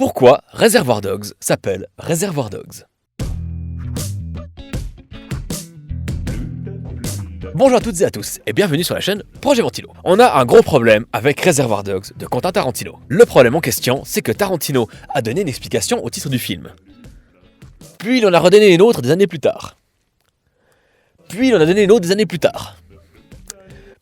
Pourquoi Reservoir Dogs s'appelle Reservoir Dogs? Bonjour à toutes et à tous, et bienvenue sur la chaîne Projet Ventilo. On a un gros problème avec Reservoir Dogs de Quentin Tarantino. Le problème en question, c'est que Tarantino a donné une explication au titre du film. Puis il en a redonné une autre des années plus tard. Puis il en a donné une autre des années plus tard.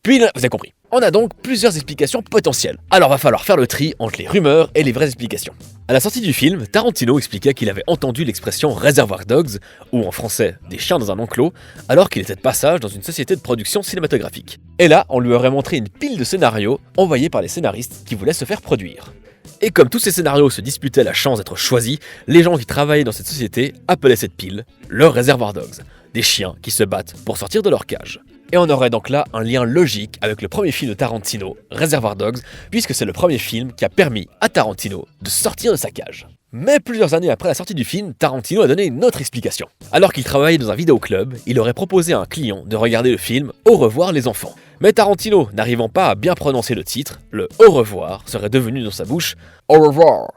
Puis vous avez compris. On a donc plusieurs explications potentielles. Alors va falloir faire le tri entre les rumeurs et les vraies explications. À la sortie du film, Tarantino expliquait qu'il avait entendu l'expression Reservoir Dogs, ou en français des chiens dans un enclos, alors qu'il était de passage dans une société de production cinématographique. Et là, on lui aurait montré une pile de scénarios envoyés par les scénaristes qui voulaient se faire produire. Et comme tous ces scénarios se disputaient la chance d'être choisis, les gens qui travaillaient dans cette société appelaient cette pile leur Reservoir Dogs, des chiens qui se battent pour sortir de leur cage. Et on aurait donc là un lien logique avec le premier film de Tarantino, Reservoir Dogs, puisque c'est le premier film qui a permis à Tarantino de sortir de sa cage. Mais plusieurs années après la sortie du film, Tarantino a donné une autre explication. Alors qu'il travaillait dans un vidéoclub, il aurait proposé à un client de regarder le film Au revoir les enfants. Mais Tarantino, n'arrivant pas à bien prononcer le titre, le Au revoir serait devenu dans sa bouche Au revoir,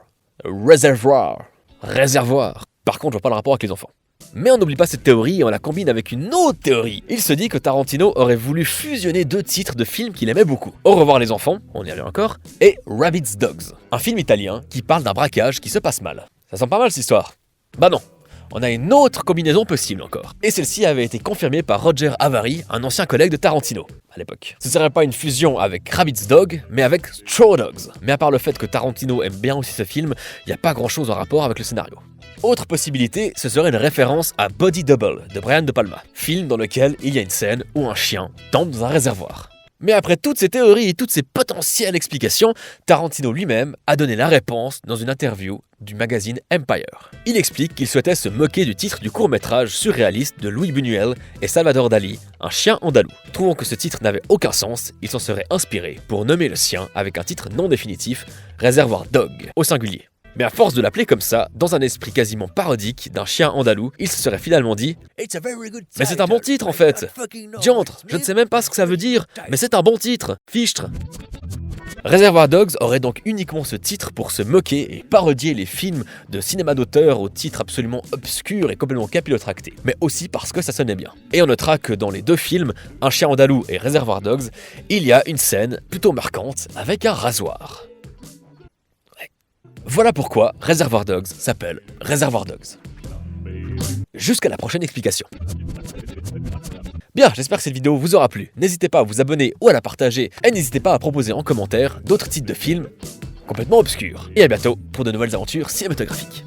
réservoir. Par contre, je vois pas le rapport avec les enfants. Mais on n'oublie pas cette théorie et on la combine avec une autre théorie. Il se dit que Tarantino aurait voulu fusionner deux titres de films qu'il aimait beaucoup. Au revoir les enfants, on y revient encore, et Rabbids Dogs, un film italien qui parle d'un braquage qui se passe mal. Ça sent pas mal cette histoire. Bah non, on a une autre combinaison possible encore. Et celle-ci avait été confirmée par Roger Avary, un ancien collègue de Tarantino à l'époque. Ce serait pas une fusion avec Rabbids Dogs, mais avec Straw Dogs. Mais à part le fait que Tarantino aime bien aussi ce film, il n'y a pas grand chose en rapport avec le scénario. Autre possibilité, ce serait une référence à Body Double de Brian De Palma, film dans lequel il y a une scène où un chien tombe dans un réservoir. Mais après toutes ces théories et toutes ces potentielles explications, Tarantino lui-même a donné la réponse dans une interview du magazine Empire. Il explique qu'il souhaitait se moquer du titre du court-métrage surréaliste de Luis Buñuel et Salvador Dali, Un chien andalou. Trouvant que ce titre n'avait aucun sens, il s'en serait inspiré pour nommer le sien avec un titre non définitif, Reservoir Dog, au singulier. Mais à force de l'appeler comme ça, dans un esprit quasiment parodique d'un chien andalou, il se serait finalement dit « Mais c'est un bon titre en fait ! Diantre, je ne sais même pas ce que ça veut dire, mais c'est un bon titre, fichtre !» Reservoir Dogs aurait donc uniquement ce titre pour se moquer et parodier les films de cinéma d'auteur aux titres absolument obscurs et complètement capillotractés, mais aussi parce que ça sonnait bien. Et on notera que dans les deux films, Un chien andalou et Reservoir Dogs, il y a une scène plutôt marquante avec un rasoir. Voilà pourquoi Reservoir Dogs s'appelle Reservoir Dogs. Jusqu'à la prochaine explication. Bien, j'espère que cette vidéo vous aura plu. N'hésitez pas à vous abonner ou à la partager et n'hésitez pas à proposer en commentaire d'autres titres de films complètement obscurs. Et à bientôt pour de nouvelles aventures cinématographiques.